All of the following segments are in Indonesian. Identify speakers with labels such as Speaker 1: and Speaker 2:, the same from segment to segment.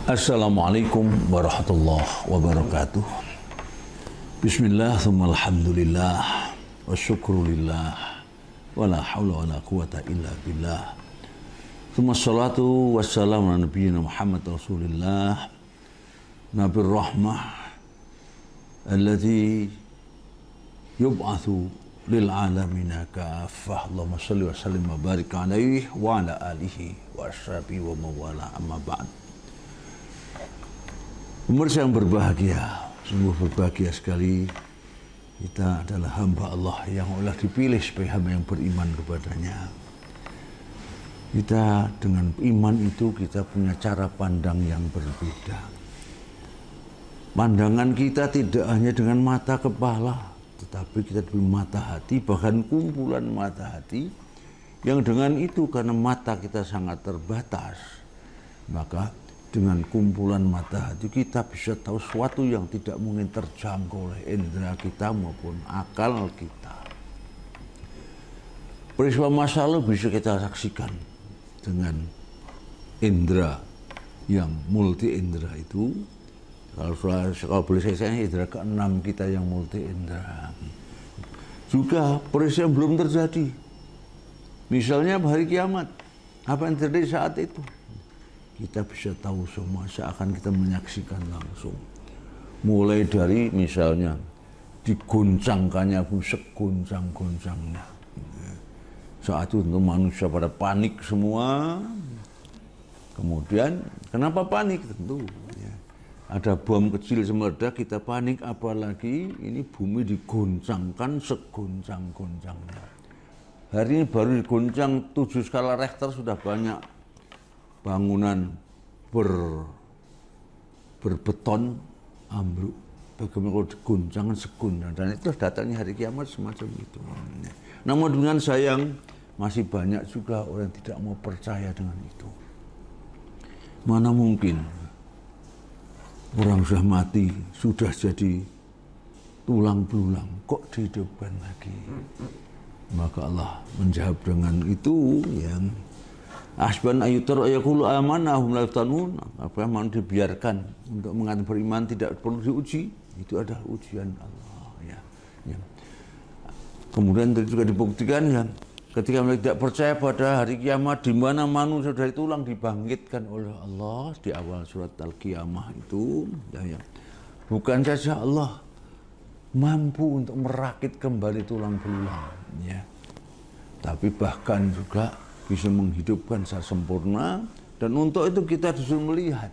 Speaker 1: Assalamualaikum warahmatullahi wabarakatuh. Bismillah, thumma alhamdulillah, wa syukrulillah, wa la hawla wa la quwata illa billah. Thumma salatu wassalamu ala nabiyyina Muhammad Rasulillah, Nabi Rahmah, alladhi yub'athu lil alamina kaffah. Allahumma salli wa sallim wa barik alaihi wa ala alihi wa ashabihi wa mawala, amma ba'd. Pemirsa yang berbahagia, sungguh berbahagia sekali. Kita adalah hamba Allah yang Allah dipilih sebagai hamba yang beriman kepadanya. Kita dengan iman itu kita punya cara pandang yang berbeda. Pandangan kita tidak hanya dengan mata kepala, tetapi kita dengan mata hati, bahkan kumpulan mata hati, yang dengan itu karena mata kita sangat terbatas, maka dengan kumpulan mata hati kita bisa tahu sesuatu yang tidak mungkin terjangkau oleh indera kita maupun akal kita. Peristiwa masa lalu bisa kita saksikan dengan indera yang multi indera itu. Kalau boleh saya indera keenam kita yang multi indera. Juga peristiwa yang belum terjadi. Misalnya hari kiamat, apa yang terjadi saat itu? Kita bisa tahu semua seakan kita menyaksikan langsung. Mulai dari misalnya diguncangkannya bumi seguncang-guncangnya. Saat itu tentu manusia pada panik semua. Kemudian kenapa panik? Tentu ya, ada bom kecil meledak kita panik, apalagi ini bumi diguncangkan seguncang-guncangnya. Hari ini baru diguncang 7 skala Richter, sudah banyak bangunan berbeton ambruk. Bagaimana kalau diguncang seguncang, dan itu datangnya hari kiamat semacam itu. Namun dengan sayang masih banyak juga orang yang tidak mau percaya dengan itu. Mana mungkin orang sudah mati, sudah jadi tulang belulang, kok dihidupkan lagi? Maka Allah menjawab dengan itu yang asban ayutur ayakulu amanahum la yuftanun. Apa yang dibiarkan untuk mengatakan beriman tidak perlu diuji, itu adalah ujian Allah ya. Kemudian juga dibuktikan ya, ketika mereka tidak percaya pada hari kiamat, di mana manusia dari tulang dibangkitkan oleh Allah di awal surat Al-Qiyamah itu ya. Bukan saja Allah mampu untuk merakit kembali tulang belulang ya, tapi bahkan juga bisa menghidupkan secara sempurna. Dan untuk itu kita disuruh melihat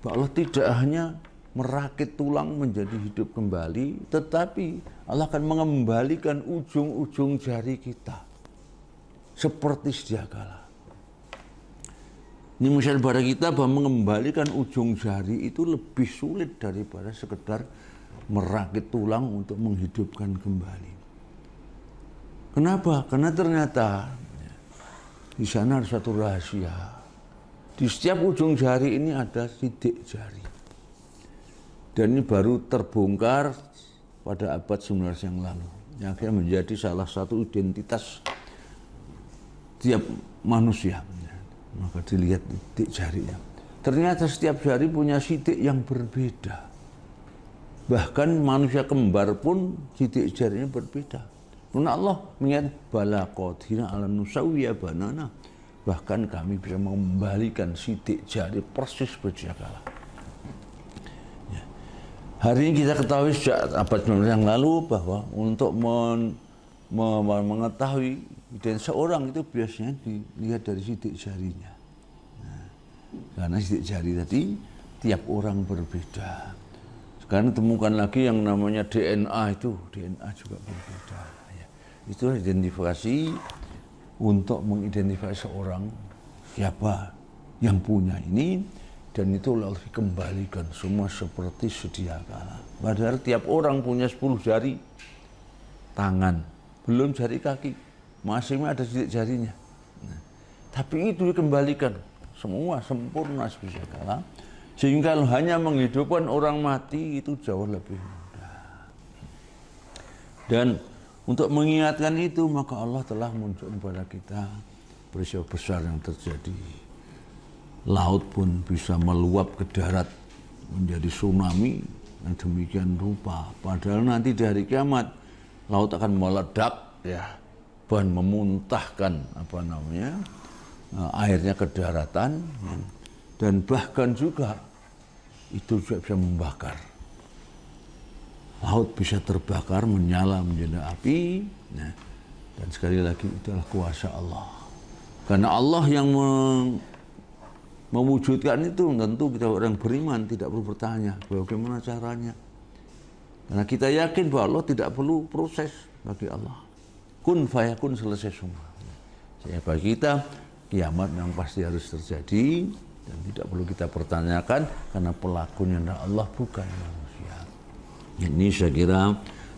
Speaker 1: bahwa Allah tidak hanya merakit tulang menjadi hidup kembali, tetapi Allah akan mengembalikan ujung-ujung jari kita seperti sedia kala. Ini misalnya pada kita bahwa mengembalikan ujung jari itu lebih sulit daripada sekedar merakit tulang untuk menghidupkan kembali. Kenapa? Karena ternyata di sana ada satu rahasia. Di setiap ujung jari ini ada sidik jari. Dan ini baru terbongkar pada abad 19 yang lalu. Yang akhirnya menjadi salah satu identitas tiap manusia. Maka dilihat sidik jarinya. Ternyata setiap jari punya sidik yang berbeda. Bahkan manusia kembar pun sidik jarinya berbeda. Karena Allah mengingat bala qadirina ala nusawwiya banana, bahkan kami bisa mengembalikan sidik jari persis sedia kala. Ya. Hari ini kita ketahui sejak abad 19 yang lalu bahwa untuk mengetahui identitas seorang itu biasanya dilihat dari sidik jarinya. Nah, karena sidik jari tadi tiap orang berbeda. Sekarang temukan lagi yang namanya DNA itu, DNA juga berbeda. Itulah identifikasi untuk mengidentifikasi seorang siapa yang punya ini, dan itu lalu dikembalikan semua seperti sedia kala. Padahal tiap orang punya 10 jari tangan, belum jari kaki, masih ada sidik jarinya. Nah, tapi itu dikembalikan semua sempurna sedia kala, sehingga hanya menghidupkan orang mati itu jauh lebih mudah. Dan untuk mengingatkan itu, maka Allah telah menunjukkan kepada kita peristiwa besar yang terjadi laut pun bisa meluap ke darat menjadi tsunami yang demikian rupa. Padahal nanti di hari kiamat laut akan meledak ya, dan memuntahkan airnya ke daratan, dan bahkan juga itu juga bisa membakar. Laut bisa terbakar, menyala menjadi api. Nah, dan sekali lagi itu adalah kuasa Allah. Karena Allah yang mewujudkan itu, tentu kita orang beriman tidak perlu bertanya bagaimana caranya. Karena kita yakin bahwa Allah tidak perlu proses bagi Allah. Kun fayakun, selesai semua. Sehingga bagi kita kiamat yang pasti harus terjadi dan tidak perlu kita pertanyakan karena pelakunya adalah Allah, bukan manusia. Ini saya kira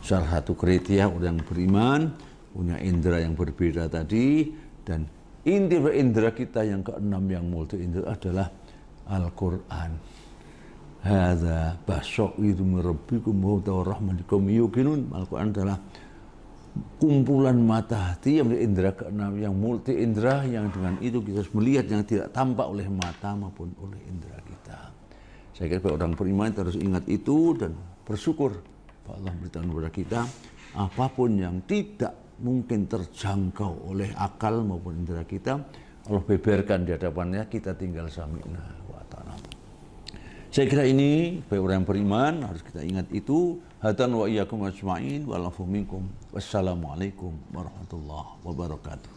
Speaker 1: salah satu kriteria orang beriman, punya indera yang berbeda tadi, dan inti indera kita yang keenam yang multi indera adalah Al-Quran. Hadza basairu min rabbikum wa rahmatikum yuqinun. Al-Quran adalah kumpulan mata hati yang indera keenam yang multi indera, yang dengan itu kita melihat yang tidak tampak oleh mata maupun oleh indera kita. Saya kira orang beriman harus ingat itu dan bersyukur bahwa Allah beritahu kepada kita apapun yang tidak mungkin terjangkau oleh akal maupun indera kita, Allah beberkan di hadapannya, kita tinggal sami'na wa ta'ala. Saya kira ini bagi orang yang beriman harus kita ingat itu. Hadan wa iyyakum ajma'in wa lafu minkum. Wassalamualaikum warahmatullahi wabarakatuh.